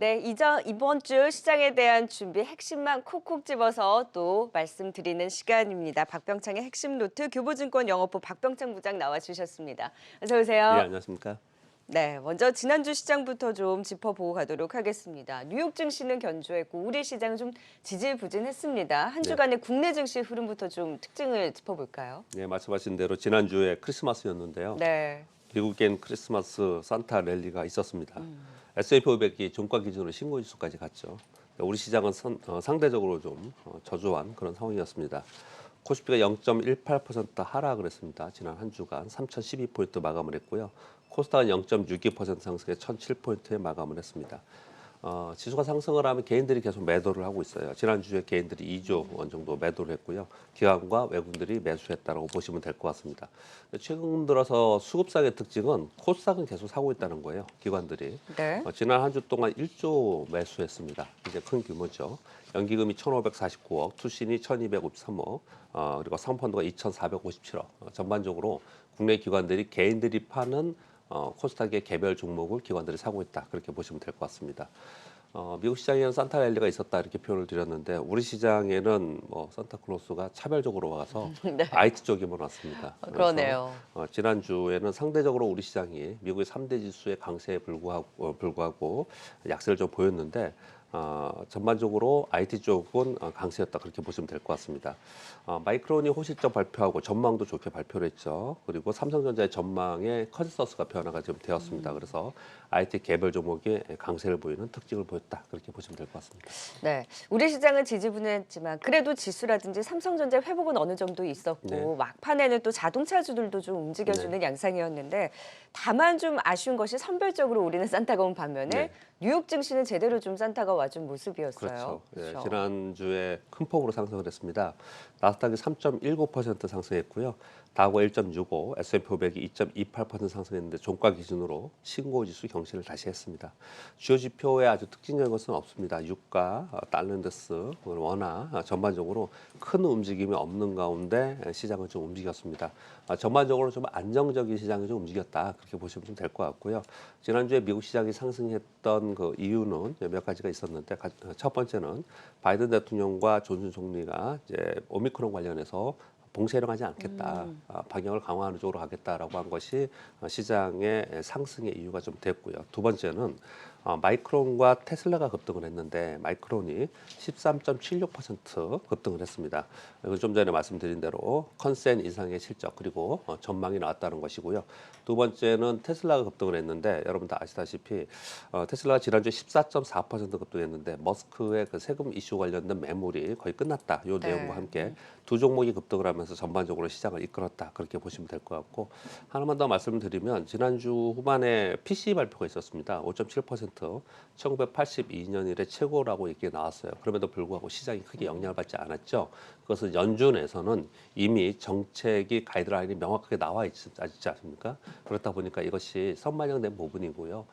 네, 이번 주 시장에 대한 준비 핵심만 콕콕 집어서 또 말씀드리는 시간입니다. 박병창의 핵심 노트 교보증권 영업부 박병창 부장 나와주셨습니다. 어서 예, 오세요. 안녕하십니까? 네, 먼저 지난주 시장부터 좀 짚어보고 가도록 하겠습니다. 뉴욕 증시는 견조했고 우리 시장은 좀 지지부진했습니다. 한 네. 주간의 국내 증시 흐름부터 좀 특징을 짚어볼까요? 네, 말씀하신 대로 지난주에 크리스마스였는데요. 네. 미국엔 크리스마스 산타 랠리가 있었습니다. S&P 500이 종가 기준으로 신고 지수까지 갔죠. 우리 시장은 상대적으로 좀 저조한 그런 상황이었습니다. 코스피가 0.18% 하락을 했습니다. 지난 한 주간 3,012포인트 마감을 했고요. 코스닥은 0.62% 상승해 1,007포인트에 마감을 했습니다. 지수가 상승을 하면 개인들이 계속 매도를 하고 있어요. 지난주에 개인들이 2조 원 정도 매도를 했고요. 기관과 외국인들이 매수했다고 보시면 될 것 같습니다. 최근 들어서 수급상의 특징은 코스닥은 계속 사고 있다는 거예요. 기관들이. 네. 지난 한 주 동안 1조 매수했습니다. 이제 큰 규모죠. 연기금이 1,549억, 투신이 1,253억, 그리고 상펀드가 2,457억. 전반적으로 국내 기관들이 개인들이 파는 코스닥의 개별 종목을 기관들이 사고 있다. 그렇게 보시면 될 것 같습니다. 미국 시장에는 산타 랠리가 있었다 이렇게 표현을 드렸는데 우리 시장에는 뭐 산타클로스가 차별적으로 와서 네. IT 쪽에만 왔습니다. 그래서 그러네요. 지난주에는 상대적으로 우리 시장이 미국의 3대 지수의 강세에 불구하고 약세를 좀 보였는데 전반적으로 IT 쪽은 강세였다 그렇게 보시면 될 것 같습니다. 마이크론이 호실적 발표하고 전망도 좋게 발표를 했죠. 그리고 삼성전자의 전망에 컨센서스가 변화가 좀 되었습니다. 그래서 IT 개별 종목이 강세를 보이는 특징을 보였다 그렇게 보시면 될 것 같습니다. 네, 우리 시장은 지지부진했지만 그래도 지수라든지 삼성전자 회복은 어느 정도 네, 있었고 막판에는 또 자동차주들도 좀 네, 움직여주는 양상이었는데 다만 좀 아쉬운 것이 선별적으로 우리는 산타가 온 반면에 네. 뉴욕 증시는 제대로 좀 산타가 와준 모습이었어요. 그렇죠. 예, 그렇죠. 지난주에 큰 폭으로 상승을 했습니다. 나스닥이 3.19% 상승했고요. 다우가 1.65, S&P 500이 2.28% 상승했는데 종가 기준으로 신고 지수 경신을 다시 했습니다. 주요 지표에 아주 특징적인 것은 없습니다. 유가, 달러인덱스, 원화 전반적으로 큰 움직임이 없는 가운데 시장은 좀 움직였습니다. 전반적으로 좀 안정적인 시장이 좀 움직였다 그렇게 보시면 좀 될 것 같고요. 지난주에 미국 시장이 상승했던 그 이유는 몇 가지가 있었는데 첫 번째는 바이든 대통령과 존슨 총리가 이제 오미크론 관련해서 봉쇄령하지 않겠다, 방역을 강화하는 쪽으로 가겠다라고 한 것이 시장의 상승의 이유가 좀 됐고요. 두 번째는 마이크론과 테슬라가 급등을 했는데 마이크론이 13.76% 급등을 했습니다. 이건 좀 전에 말씀드린 대로 컨센 이상의 실적 그리고 전망이 나왔다는 것이고요. 두 번째는 테슬라가 급등을 했는데 여러분 다 아시다시피 테슬라가 지난주에 14.4% 급등했는데 머스크의 그 세금 이슈 관련된 매물이 거의 끝났다. 이 내용과 네. 함께 두 종목이 급등을 하면서 전반적으로 시장을 이끌었다. 그렇게 보시면 될 것 같고 하나만 더 말씀을 드리면 지난주 후반에 PC 발표가 있었습니다. 5.7% 1982년 이래 최고라고 얘기가 나왔어요. 그럼에도 불구하고 시장이 크게 영향을 받지 않았죠. 그것은 연준에서는 이미 정책이 가이드라인이 명확하게 나와 있지 않습니까? 그렇다 보니까 이것이 선반영된 부분이고요.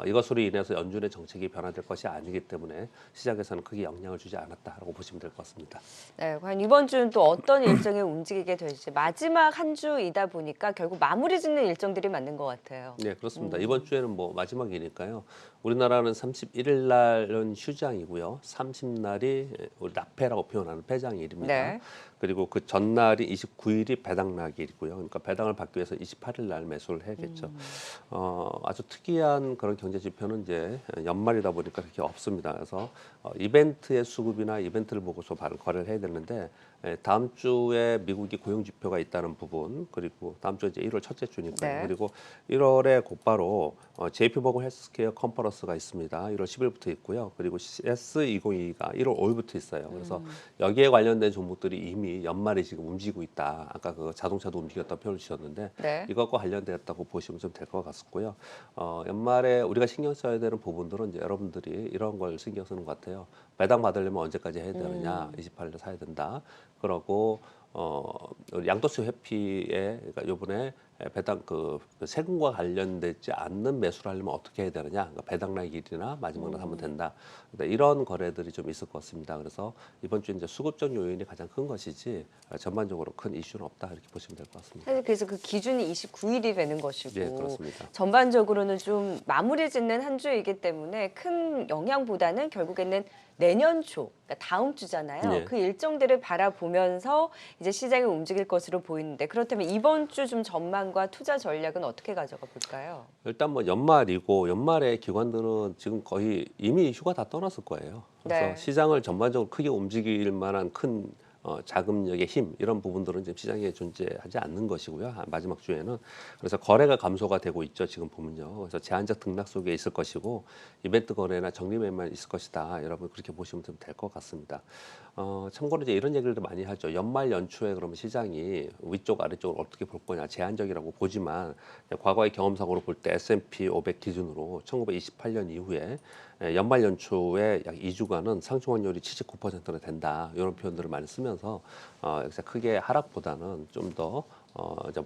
이것으로 인해서 연준의 정책이 변화될 것이 아니기 때문에 시장에서는 크게 영향을 주지 않았다라고 보시면 될 것 같습니다. 네, 과연 이번 주는 또 어떤 일정이 움직이게 될지 마지막 한 주이다 보니까 결국 마무리 짓는 일정들이 맞는 것 같아요. 네, 그렇습니다. 이번 주에는 뭐 마지막이니까요. 우리나라는 31일 날은 휴장이고요. 30날이 우리 납폐라고 표현하는 폐장일입니다. 네. 그리고 그 전날이 29일이 배당락일이고요. 그러니까 배당을 받기 위해서 28일 날 매수를 해야겠죠. 아주 특이한 그런 경제 지표는 이제 연말이다 보니까 그렇게 없습니다. 그래서 이벤트의 수급이나 이벤트를 보고서 거래를 해야 되는데 다음 주에 미국이 고용 지표가 있다는 부분 그리고 다음 주 이제 1월 첫째 주니까요. 네. 그리고 1월에 곧바로 JP 모건 헬스케어 컨퍼런스가 있습니다. 1월 10일부터 있고요. 그리고 CS2022가 1월 5일부터 있어요. 그래서 여기에 관련된 종목들이 이미 연말에 지금 움직이고 있다. 아까 그 자동차도 움직였다 표현을 주셨는데 네. 이것과 관련되었다고 보시면 좀 될 것 같고요. 연말에 우리가 신경 써야 되는 부분들은 이제 여러분들이 이런 걸 신경 쓰는 것 같아요. 배당 받으려면 언제까지 해야 되느냐? 28일에 사야 된다. 그러고 양도세 회피에 그러니까 요번에 배당 세금과 관련되지 않는 매수를 하려면 어떻게 해야 되느냐? 그러니까 배당날 길이나 마지막날 하면 된다. 근데 이런 거래들이 좀 있을 것 같습니다. 그래서 이번 주 이제 수급적 요인이 가장 큰 것이지 전반적으로 큰 이슈는 없다 이렇게 보시면 될 것 같습니다. 사실 그래서 그 기준이 29일이 되는 것이고 네, 그렇습니다. 전반적으로는 좀 마무리 짓는 한 주이기 때문에 큰 영향보다는 결국에는 내년 초, 그러니까 다음 주잖아요. 네. 그 일정들을 바라보면서 이제 시장이 움직일 것으로 보이는데 그렇다면 이번 주 좀 전망과 투자 전략은 어떻게 가져가 볼까요? 일단 뭐 연말이고 연말에 기관들은 지금 거의 이미 휴가 다 떠났을 거예요. 그래서 네. 시장을 전반적으로 크게 움직일 만한 큰 자금력의 힘 이런 부분들은 지금 시장에 존재하지 않는 것이고요. 마지막 주에는 그래서 거래가 감소가 되고 있죠. 지금 보면요. 그래서 제한적 등락 속에 있을 것이고 이벤트 거래나 적립 매매만 있을 것이다. 여러분 그렇게 보시면 될 것 같습니다. 참고로 이제 이런 얘기를 많이 하죠. 연말 연초에 그러면 시장이 위쪽 아래쪽을 어떻게 볼 거냐 제한적이라고 보지만 과거의 경험상으로 볼 때 S&P 500 기준으로 1928년 이후에 연말 연초에 약 2주간은 상승 확률이 79%나 된다. 이런 표현들을 많이 쓰면서 여기서 크게 하락보다는 좀 더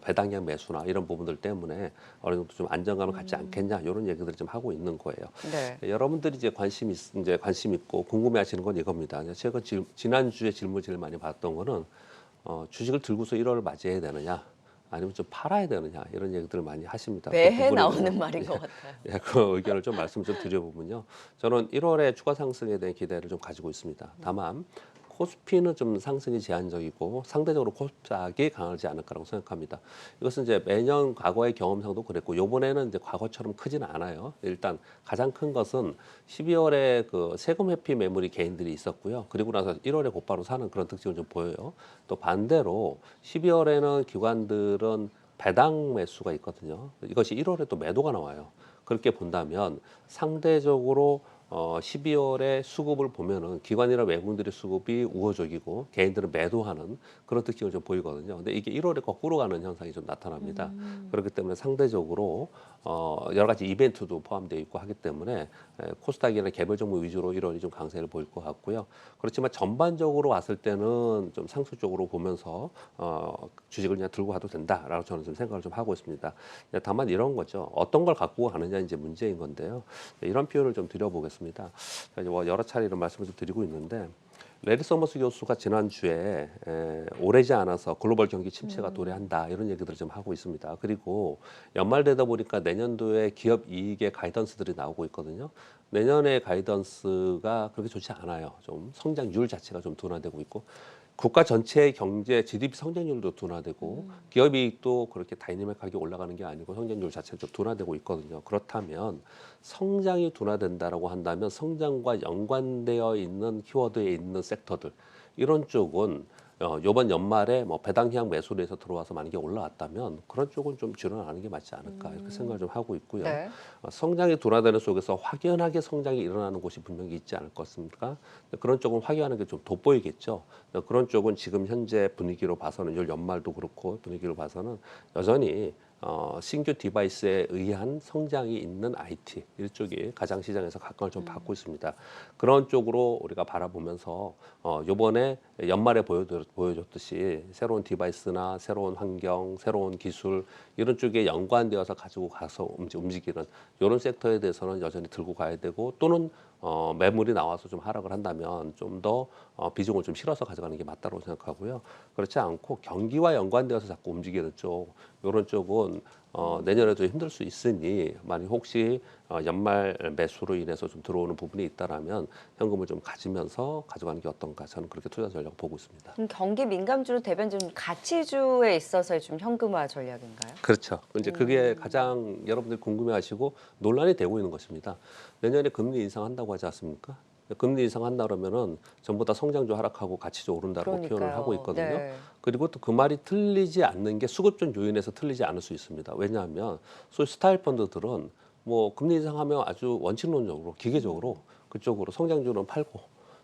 배당량 매수나 이런 부분들 때문에 어느 정도 좀 안정감을 갖지 않겠냐 이런 얘기들을 좀 하고 있는 거예요. 네. 여러분들이 이제 관심 있고 궁금해하시는 건 이겁니다. 제가 지난 주에 질문 제일 많이 받았던 거는 주식을 들고서 1월을 맞이해야 되느냐? 아니면 좀 팔아야 되느냐 이런 얘기들을 많이 하십니다. 그 매해 부분에 나오는 대해서 말인 것 같아요. 예, 그 의견을 좀 말씀 좀 드려보면요. 저는 1월에 추가 상승에 대한 기대를 좀 가지고 있습니다. 다만 코스피는 좀 상승이 제한적이고 상대적으로 코스닥이 강하지 않을까라고 생각합니다. 이것은 이제 매년 과거의 경험상도 그랬고 요번에는 이제 과거처럼 크지는 않아요. 일단 가장 큰 것은 12월에 그 세금 회피 매물이 개인들이 있었고요. 그리고 나서 1월에 곧바로 사는 그런 특징을 좀 보여요. 또 반대로 12월에는 기관들은 배당 매수가 있거든요. 이것이 1월에 또 매도가 나와요. 그렇게 본다면 상대적으로 12월에 수급을 보면은 기관이나 외국인들의 수급이 우호적이고 개인들은 매도하는 그런 특징을 좀 보이거든요. 근데 이게 1월에 거꾸로 가는 현상이 좀 나타납니다. 그렇기 때문에 상대적으로 여러 가지 이벤트도 포함되어 있고 하기 때문에 코스닥이나 개별 종목 위주로 1월이 좀 강세를 보일 것 같고요. 그렇지만 전반적으로 봤을 때는 좀 상승 쪽으로 보면서 주식을 그냥 들고 가도 된다라고 저는 좀 생각을 좀 하고 있습니다. 다만 이런 거죠. 어떤 걸 갖고 가느냐 이제 문제인 건데요. 이런 표현을 좀 드려보겠습니다. 여러 차례 이런 말씀을 좀 드리고 있는데 레리 서머스 교수가 지난주에 오래지 않아서 글로벌 경기 침체가 도래한다 이런 얘기들을 좀 하고 있습니다. 그리고 연말 되다 보니까 내년도에 기업 이익의 가이던스들이 나오고 있거든요. 내년의 가이던스가 그렇게 좋지 않아요. 좀 성장률 자체가 좀 둔화되고 있고 국가 전체의 경제 GDP 성장률도 둔화되고 기업 이익도 그렇게 다이내믹하게 올라가는 게 아니고 성장률 자체가 좀 둔화되고 있거든요. 그렇다면 성장이 둔화된다라고 한다면 성장과 연관되어 있는 키워드에 있는 섹터들 이런 쪽은 이번 연말에 뭐 배당형 매수로 해서 들어와서 만약에 올라왔다면 그런 쪽은 좀 줄여나가는 게 맞지 않을까 이렇게 생각을 좀 하고 있고요. 네. 성장이 둔화되는 속에서 확연하게 성장이 일어나는 곳이 분명히 있지 않을 것 같습니까? 그런 쪽은 확연하게 좀 돋보이겠죠. 그런 쪽은 지금 현재 분위기로 봐서는 올 연말도 그렇고 분위기로 봐서는 여전히 신규 디바이스에 의한 성장이 있는 IT 이쪽이 가장 시장에서 각광을 좀 받고 있습니다. 그런 쪽으로 우리가 바라보면서 요번에 연말에 보여줬듯이 새로운 디바이스나 새로운 환경, 새로운 기술 이런 쪽에 연관되어서 가지고 가서 움직이는 이런 섹터에 대해서는 여전히 들고 가야 되고 또는 매물이 나와서 좀 하락을 한다면 좀 더 비중을 좀 실어서 가져가는 게 맞다고 생각하고요. 그렇지 않고 경기와 연관되어서 자꾸 움직이는 쪽 이런 쪽은 내년에도 힘들 수 있으니 만약 혹시 연말 매수로 인해서 좀 들어오는 부분이 있다라면 현금을 좀 가지면서 가져가는 게 어떤가 저는 그렇게 투자 전략을 보고 있습니다. 경기 민감주로 대변적으로 가치주에 있어서의 좀 현금화 전략인가요? 그렇죠. 이제 그게 가장 여러분들이 궁금해하시고 논란이 되고 있는 것입니다. 내년에 금리 인상한다고 하지 않습니까? 금리 인상한다 그러면은 전부 다 성장주 하락하고 가치주 오른다고 표현을 하고 그러니까요. 있거든요. 네. 그리고 또 그 말이 틀리지 않는 게 수급적 요인에서 틀리지 않을 수 있습니다. 왜냐하면 소위 스타일 펀드들은 뭐 금리 인상하면 아주 원칙론적으로 기계적으로 그쪽으로 성장주는 팔고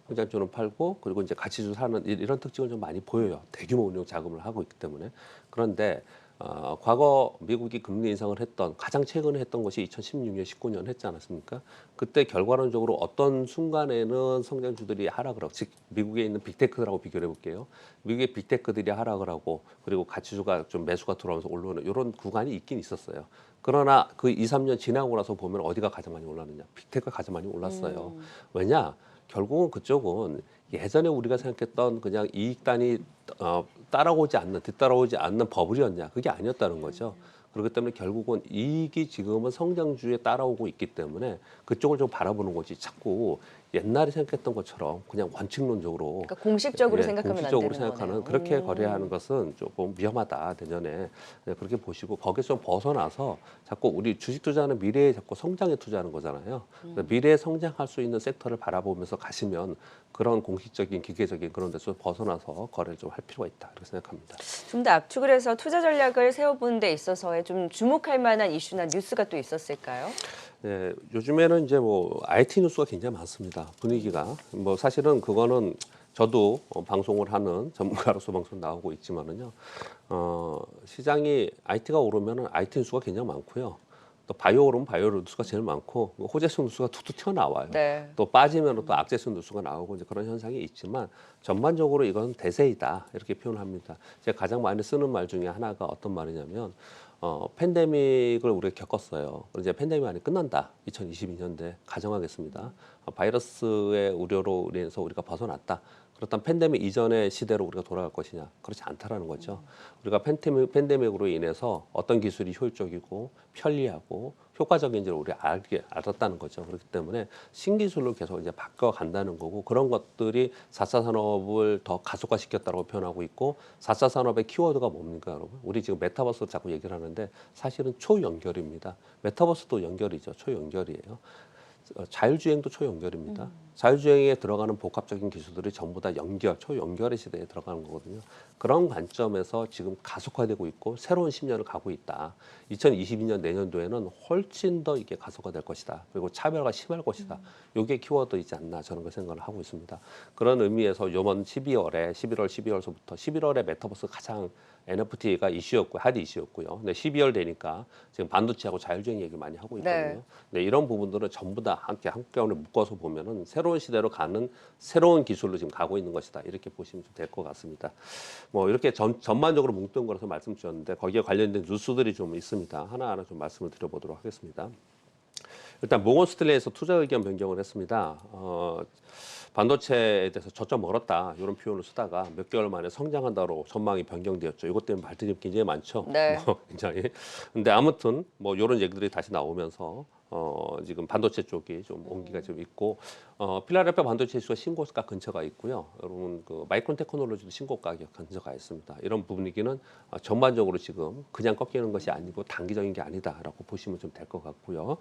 성장주는 팔고 그리고 이제 가치주 사는 이런 특징을 좀 많이 보여요. 대규모 운용 자금을 하고 있기 때문에. 그런데 과거 미국이 금리 인상을 했던 가장 최근에 했던 것이 2016년, 19년 했지 않았습니까? 그때 결과론적으로 어떤 순간에는 성장주들이 하락을 하고, 즉 미국에 있는 빅테크들하고 비교를 해볼게요. 미국의 빅테크들이 하락을 하고 그리고 가치주가 좀 매수가 들어오면서 올라오는 이런 구간이 있긴 있었어요. 그러나 그 2, 3년 지나고 나서 보면 어디가 가장 많이 올랐느냐? 빅테크가 가장 많이 올랐어요. 왜냐? 결국은 그쪽은 예전에 우리가 생각했던 그냥 이익단이 따라오지 않는, 뒤따라오지 않는 버블이었냐? 그게 아니었다는 거죠. 그렇기 때문에 결국은 이익이 지금은 성장주에 따라오고 있기 때문에 그쪽을 좀 바라보는 거지. 자꾸 옛날에 생각했던 것처럼 그냥 원칙론적으로 그러니까 공식적으로 생각하면 공식적으로 안 되는 생각하는 거네요. 그렇게 거래하는 것은 조금 위험하다. 내년에 그렇게 보시고 거기서 좀 벗어나서 자꾸 우리 주식 투자는 미래에 자꾸 성장에 투자하는 거잖아요. 그래서 미래에 성장할 수 있는 섹터를 바라보면서 가시면 그런 공식적인 기계적인 그런 데서 벗어나서 거래를 좀 할 필요가 있다. 이렇게 생각합니다. 좀 더 압축을 해서 투자 전략을 세워보는 데 있어서의 좀 주목할 만한 이슈나 뉴스가 또 있었을까요? 네, 요즘에는 이제 뭐 IT 뉴스가 굉장히 많습니다. 분위기가 뭐 사실은 그거는 저도 방송을 하는 전문가로서 방송 나오고 있지만은요. 시장이 IT가 오르면은 IT 뉴스가 굉장히 많고요. 또 바이오 오르면 바이오 뉴스가 제일 많고 호재성 뉴스가 툭툭 튀어나와요. 네. 또 빠지면 또 악재성 뉴스가 나오고 이제 그런 현상이 있지만 전반적으로 이건 대세이다 이렇게 표현합니다. 제가 가장 많이 쓰는 말 중에 하나가 어떤 말이냐면 팬데믹을 우리가 겪었어요. 이제 팬데믹 안에 끝난다. 2022년대 가정하겠습니다. 바이러스의 우려로 인해서 우리가 벗어났다. 그렇다면 팬데믹 이전의 시대로 우리가 돌아갈 것이냐? 그렇지 않다라는 거죠. 우리가 팬데믹으로 인해서 어떤 기술이 효율적이고 편리하고 효과적인지를 우리가 알았다는 거죠. 그렇기 때문에 신기술로 계속 이제 바꿔간다는 거고 그런 것들이 4차 산업을 더 가속화시켰다고 표현하고 있고 4차 산업의 키워드가 뭡니까, 여러분? 우리 지금 메타버스 자꾸 얘기를 하는데 사실은 초연결입니다. 메타버스도 연결이죠. 초연결이에요. 자율주행도 초연결입니다. 자율주행에 들어가는 복합적인 기술들이 전부 다 초연결의 시대에 들어가는 거거든요. 그런 관점에서 지금 가속화되고 있고 새로운 10년을 가고 있다. 2022년 내년도에는 훨씬 더 이게 가속화될 것이다. 그리고 차별화가 심할 것이다. 이게 키워드이지 않나 저는 그 생각을 하고 있습니다. 그런 의미에서 이번 11월, 12월서부터 11월에 메타버스 가장 NFT가 이슈였고 핫 이슈였고요. 근데 12월 되니까 지금 반도체하고 자율주행 얘기 많이 하고 있거든요. 네. 네, 이런 부분들은 전부 다 한꺼번에 묶어서 보면은 새로운 시대로 가는 새로운 기술로 지금 가고 있는 것이다. 이렇게 보시면 좀 될 것 같습니다. 뭐 이렇게 전반적으로 뭉뜬 거라서 말씀 주셨는데 거기에 관련된 뉴스들이 좀 있습니다. 하나하나 좀 말씀을 드려보도록 하겠습니다. 일단 모건 스탠리에서 투자 의견 변경을 했습니다. 반도체에 대해서 저점 멀었다 이런 표현을 쓰다가 몇 개월 만에 성장한다로 전망이 변경되었죠. 이것 때문에 말들이 굉장히 많죠. 네. 굉장히. 근데 아무튼 뭐 이런 얘기들이 다시 나오면서 지금 반도체 쪽이 좀 온기가 좀 있고 필라델피아 반도체 지수가 신고가 근처가 있고요. 여러분 그 마이크론 테크놀로지도 신고가 근처가 있습니다. 이런 분위기는 전반적으로 지금 그냥 꺾이는 것이 아니고 단기적인 게 아니다라고 보시면 좀 될 것 같고요.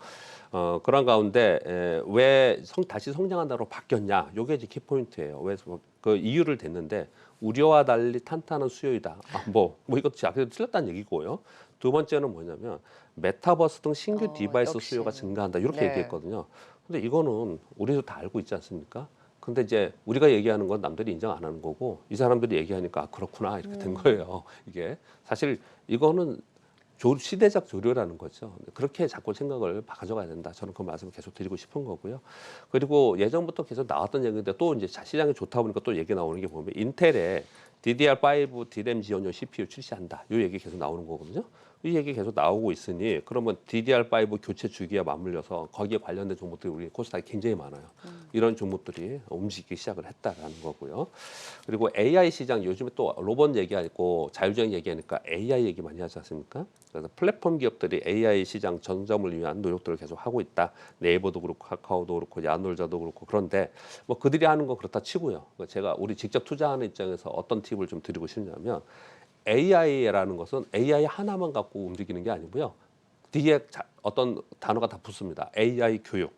그런 가운데 왜 다시 성장한다로 바뀌었냐? 이게 이제 키포인트예요. 왜 그 이유를 댔는데 우려와 달리 탄탄한 수요이다. 뭐 이것도 앞에서 틀렸다는 얘기고요. 두 번째는 뭐냐면 메타버스 등 신규 디바이스 역시. 수요가 증가한다. 이렇게 네. 얘기했거든요. 근데 이거는 우리도 다 알고 있지 않습니까? 근데 이제 우리가 얘기하는 건 남들이 인정 안 하는 거고 이 사람들이 얘기하니까 아, 그렇구나 이렇게 된 거예요. 이게 사실 이거는 시대적 조류라는 거죠. 그렇게 자꾸 생각을 가져가야 된다. 저는 그 말씀을 계속 드리고 싶은 거고요. 그리고 예전부터 계속 나왔던 얘기인데 또 이제 시장이 좋다 보니까 또 얘기 나오는 게 보면 인텔에 DDR5 DRAM 지원용 CPU 출시한다. 이 얘기 계속 나오는 거거든요. 이 얘기 계속 나오고 있으니 그러면 DDR5 교체 주기와 맞물려서 거기에 관련된 종목들이 우리 코스닥에 굉장히 많아요. 이런 종목들이 움직이기 시작을 했다라는 거고요. 그리고 AI 시장 요즘에 또 로봇 얘기하고 자율주행 얘기하니까 AI 얘기 많이 하지 않습니까? 그래서 플랫폼 기업들이 AI 시장 전점을 위한 노력들을 계속 하고 있다. 네이버도 그렇고 카카오도 그렇고 야놀자도 그렇고 그런데 뭐 그들이 하는 거 그렇다 치고요. 제가 우리 직접 투자하는 입장에서 어떤 팁을 좀 드리고 싶냐면 AI라는 것은 AI 하나만 갖고 움직이는 게 아니고요. 뒤에 어떤 단어가 다 붙습니다. AI 교육,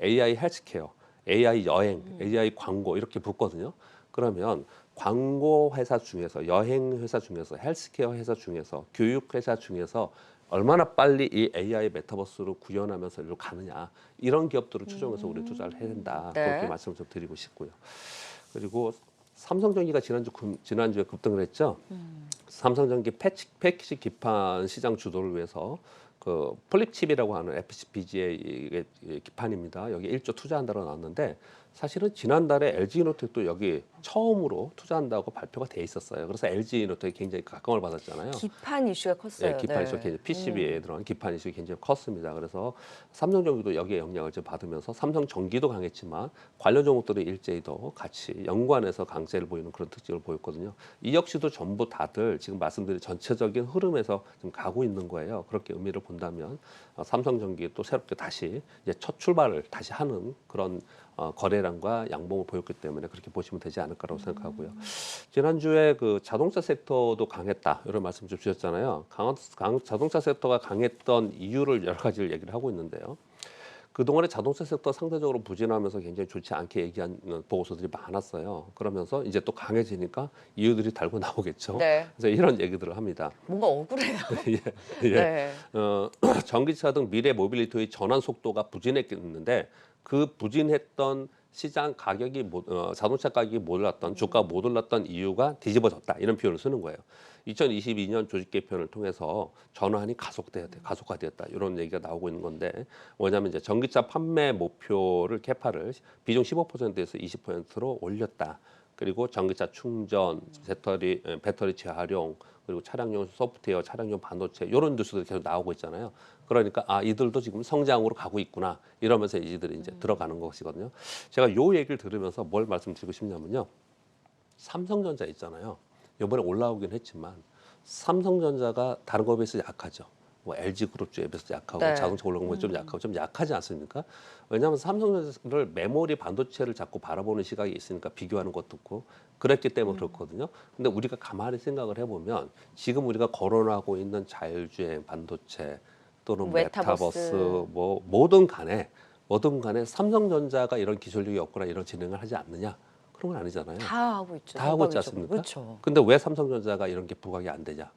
AI 헬스케어, AI 여행, AI 광고 이렇게 붙거든요. 그러면 광고 회사 중에서 여행 회사 중에서 헬스케어 회사 중에서 교육 회사 중에서 얼마나 빨리 이 AI 메타버스로 구현하면서 이리로 가느냐 이런 기업들을 추정해서 우리 투자를 해야 된다. 네. 그렇게 말씀을 좀 드리고 싶고요. 그리고 삼성전기가 지난주에 급등을 했죠. 삼성전기 패키지 기판 시장 주도를 위해서 그 플립칩이라고 하는 FPGA 기판입니다. 여기 1조 투자한다고 나왔는데 사실은 지난달에 LG이노텍도 여기 처음으로 투자한다고 발표가 돼 있었어요. 그래서 LG이노텍이 굉장히 각광을 받았잖아요. 기판 이슈가 컸어요. 네, 기판 이슈가 굉장히 PCB에 들어간 기판 이슈가 굉장히 컸습니다. 그래서 삼성전기도 여기에 영향을 좀 받으면서 삼성전기도 강했지만 관련 종목들이 일제히도 같이 연관해서 강세를 보이는 그런 특징을 보였거든요. 이 역시도 전부 다들 지금 말씀드린 전체적인 흐름에서 좀 가고 있는 거예요. 그렇게 의미를 본다면 삼성전기 또 새롭게 다시 이제 첫 출발을 다시 하는 그런 거래량과 양봉을 보였기 때문에 그렇게 보시면 되지 않을까라고 생각하고요. 지난주에 그 자동차 섹터도 강했다 이런 말씀 좀 주셨잖아요. 자동차 섹터가 강했던 이유를 여러 가지를 얘기를 하고 있는데요. 그동안에 자동차 섹터 상대적으로 부진하면서 굉장히 좋지 않게 얘기하는 보고서들이 많았어요. 그러면서 이제 또 강해지니까 이유들이 달고 나오겠죠. 네. 그래서 이런 얘기들을 합니다. 뭔가 억울해요. 예, 예. 네. 전기차 등 미래 모빌리티의 전환 속도가 부진했는데 그 부진했던 시장 가격이 자동차 가격이 못 올랐던 주가가 못 올랐던 이유가 뒤집어졌다 이런 표현을 쓰는 거예요. 2022년 조직 개편을 통해서 전환이 가속화되었다 이런 얘기가 나오고 있는 건데 뭐냐면 이제 전기차 판매 목표를 캐파를 비중 15%에서 20%로 올렸다. 그리고 전기차 충전, 배터리 재활용, 그리고 차량용 소프트웨어, 차량용 반도체 이런 뉴스들이 계속 나오고 있잖아요. 그러니까 이들도 지금 성장으로 가고 있구나 이러면서 이들이 이제 들어가는 것이거든요. 제가 요 얘기를 들으면서 뭘 말씀드리고 싶냐면요. 삼성전자 있잖아요. 이번에 올라오긴 했지만 삼성전자가 다른 거에 비해서 약하죠. 뭐 LG그룹주에 비해서 약하고 네. 자동차 올라온 건 좀 약하고 좀 약하지 않습니까? 왜냐하면 삼성전자를 메모리 반도체를 자꾸 바라보는 시각이 있으니까 비교하는 것도 없고 그랬기 때문에 그렇거든요. 근데 우리가 가만히 생각을 해보면 지금 우리가 거론하고 있는 자율주행 반도체 또는 메타버스 뭐 뭐든 간에 삼성전자가 이런 기술력이 없거나 이런 진행을 하지 않느냐? 그런 건 아니잖아요. 다 하고 있죠. 다 하고 있지 않습니까? 그렇죠. 근데 왜 삼성전자가 이런 게 부각이 안 되냐?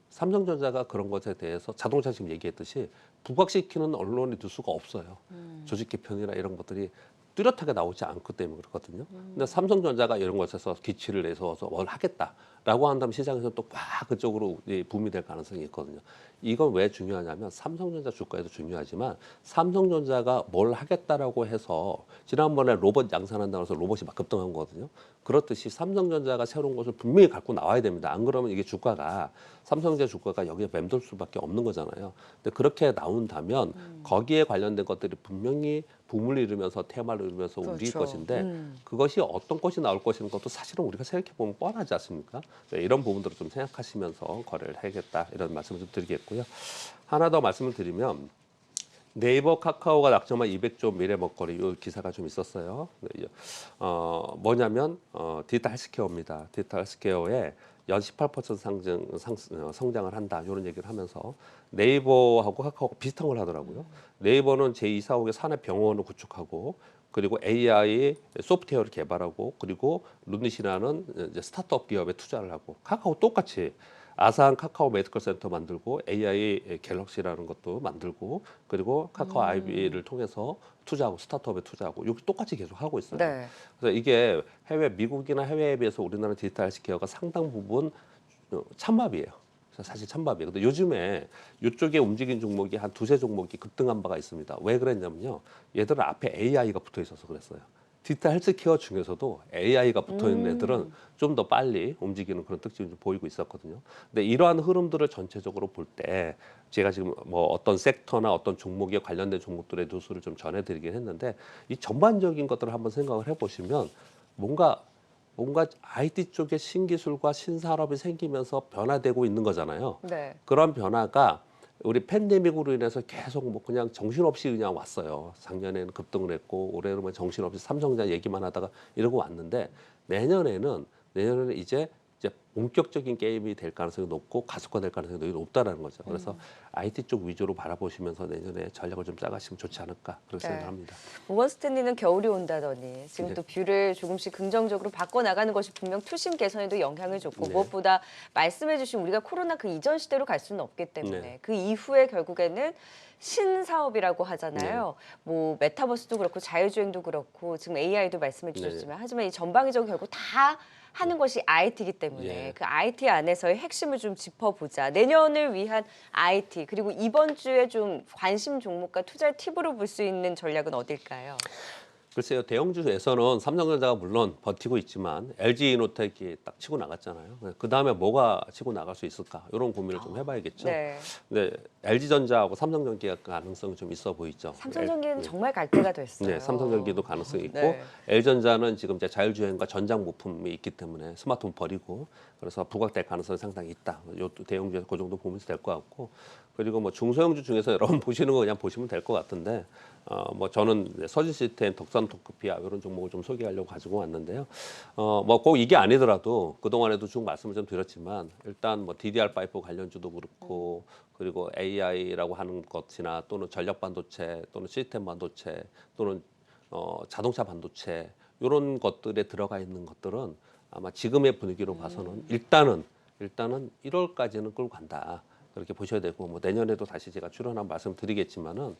삼성전자가 그런 것에 대해서 자동차 지금 얘기했듯이 부각시키는 언론이 될 수가 없어요. 조직 개편이나 이런 것들이 뚜렷하게 나오지 않기 때문에 그렇거든요. 근데 삼성전자가 이런 것에서 기치를 내세워서 뭘 하겠다라고 한다면 시장에서 또 꽉 그쪽으로 붐이 될 가능성이 있거든요. 이건 왜 중요하냐면 삼성전자 주가에도 중요하지만 삼성전자가 뭘 하겠다라고 해서 지난번에 로봇 양산한다고 해서 로봇이 막 급등한 거거든요. 그렇듯이 삼성전자가 새로운 것을 분명히 갖고 나와야 됩니다. 안 그러면 이게 주가가 삼성전자 주가가 여기에 맴돌 수밖에 없는 거잖아요. 근데 그렇게 나온다면 거기에 관련된 것들이 분명히 붐을 이루면서 테마를 이루면서 우리일 그렇죠. 것인데 그것이 어떤 것이 나올 것인 것도 사실은 우리가 생각해 보면 뻔하지 않습니까? 네, 이런 부분들을 좀 생각하시면서 거래를 해야겠다 이런 말씀을 좀 드리겠고요. 하나 더 말씀을 드리면 네이버 카카오가 낙점한 200조 미래 먹거리 이 기사가 좀 있었어요. 뭐냐면 디지털 헬스케어입니다. 디지털 헬스케어에 연 18% 성장을 한다 이런 얘기를 하면서 네이버하고 카카오가 비슷한 걸 하더라고요. 네이버는 제2사옥의 산업 병원을 구축하고 그리고 AI 소프트웨어를 개발하고 그리고 루닛이라는 이제 스타트업 기업에 투자를 하고 카카오 똑같이 아산 카카오 메디컬 센터 만들고 AI 갤럭시라는 것도 만들고 그리고 카카오 IB를 통해서 투자하고 스타트업에 투자하고 이렇게 똑같이 계속 하고 있어요. 네. 그래서 이게 미국이나 해외에 비해서 우리나라 디지털 헬스케어가 상당 부분 찬밥이에요. 사실 찬밥이에요. 근데 요즘에 이쪽에 움직인 종목이 한 두세 종목이 급등한 바가 있습니다. 왜 그랬냐면요. 얘들은 앞에 AI가 붙어 있어서 그랬어요. 디지털 헬스케어 중에서도 AI가 붙어 있는 애들은 좀 더 빨리 움직이는 그런 특징이 좀 보이고 있었거든요. 근데 이러한 흐름들을 전체적으로 볼 때 제가 지금 뭐 어떤 섹터나 어떤 종목에 관련된 종목들의 뉴스를 좀 전해드리긴 했는데 이 전반적인 것들을 한번 생각을 해보시면 뭔가 IT 쪽에 신기술과 신산업이 생기면서 변화되고 있는 거잖아요. 네. 그런 변화가 우리 팬데믹으로 인해서 계속 뭐 그냥 정신없이 그냥 왔어요. 작년에는 급등을 했고 올해는 뭐 정신없이 삼성전자 얘기만 하다가 이러고 왔는데 내년에는 이제 본격적인 게임이 될 가능성이 높고 가속화될 가능성이 되게 높다라는 거죠. 그래서 IT 쪽 위주로 바라보시면서 내년에 전략을 좀 짜가시면 좋지 않을까 그렇게 네. 생각합니다. 모건 스탠리는 겨울이 온다더니 지금 네. 또 뷰를 조금씩 긍정적으로 바꿔나가는 것이 분명 투심 개선에도 영향을 줬고 네. 무엇보다 말씀해 주신 우리가 코로나 그 이전 시대로 갈 수는 없기 때문에 네. 그 이후에 결국에는 신사업이라고 하잖아요. 뭐 메타버스도 그렇고 자율주행도 그렇고 지금 AI도 말씀해 주셨지만 하지만 이 전방위적으로 결국 다 하는 것이 IT이기 때문에 예. 그 IT 안에서의 핵심을 좀 짚어보자. 내년을 위한 IT 그리고 이번 주에 좀 관심 종목과 투자의 팁으로 볼 수 있는 전략은 어딜까요? 글쎄요, 대형주에서는 삼성전자가 물론 버티고 있지만 LG이노텍이 딱 치고 나갔잖아요. 그 다음에 뭐가 치고 나갈 수 있을까? 이런 고민을 좀 해봐야겠죠. 네. 근데 LG전자하고 삼성전기가 가능성이 좀 있어 보이죠. 삼성전기는 정말 갈 때가 됐어요. 네, 삼성전기도 가능성이 있고 네. L전자는 지금 이제 자율주행과 전장 부품이 있기 때문에 스마트폰 버리고 그래서 부각될 가능성이 상당히 있다. 요 대형주 그 정도 보면 될 것 같고 그리고 뭐 중소형주 중에서 여러분 보시는 거 그냥 보시면 될 것 같은데 뭐 저는 서진 시스템, 덕산 토크피아 이런 종목을 좀 소개하려고 가지고 왔는데요. 뭐 꼭 이게 아니더라도 그 동안에도 쭉 말씀을 좀 드렸지만 일단 뭐 DDR5 관련주도 그렇고 그리고 AI라고 하는 것이나 또는 전력 반도체 또는 시스템 반도체 또는 자동차 반도체 이런 것들에 들어가 있는 것들은 아마 지금의 분위기로 봐서는 일단은 1월까지는 끌고 간다. 그렇게 보셔야 되고 뭐 내년에도 다시 제가 출연한 말씀드리겠지만은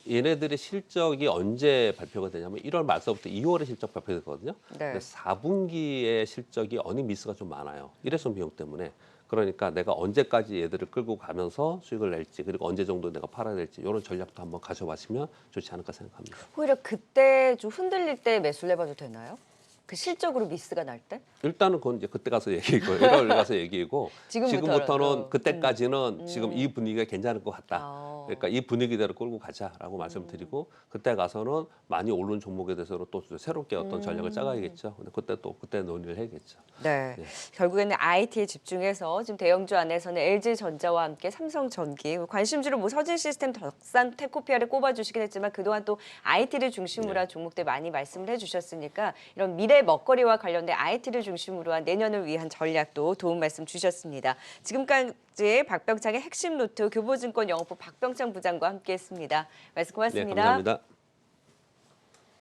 얘네들의 실적이 언제 발표가 되냐면 1월 말서부터 2월에 실적 발표되거든요. 네. 근데 4분기의 실적이 어닝미스가 좀 많아요. 일회성 비용 때문에. 그러니까 내가 언제까지 얘들을 끌고 가면서 수익을 낼지 그리고 언제 정도 내가 팔아야 될지 이런 전략도 한번 가져보시면 좋지 않을까 생각합니다. 오히려 그때 좀 흔들릴 때 매수를 해봐도 되나요? 그 실적으로 미스가 날 때? 일단은 그건 이제 그때 가서 얘기고 1월 가서 얘기고 지금부터는 그때까지는 지금 이 분위기가 괜찮을 것 같다. 그러니까 이 분위기대로 끌고 가자라고 말씀드리고 그때 가서는 많이 오른 종목에 대해서 또 새롭게 어떤 전략을 짜가야겠죠. 근데 그때 논의를 해야겠죠. 네. 네. 결국에는 IT에 집중해서 지금 대형주 안에서는 LG전자와 함께 삼성전기, 관심주로 뭐 서진 시스템, 덕산, 테코피아를 꼽아주시긴 했지만 그동안 또 IT를 중심으로 한 종목들 많이 말씀을 해주셨으니까 이런 미래 먹거리와 관련된 IT를 중심으로 한 내년을 위한 전략도 도움 말씀 주셨습니다. 지금까지 박병창의 핵심 노트 교보증권 영업부 박병창 부장과 함께했습니다. 말씀 네, 고맙습니다. 감사합니다.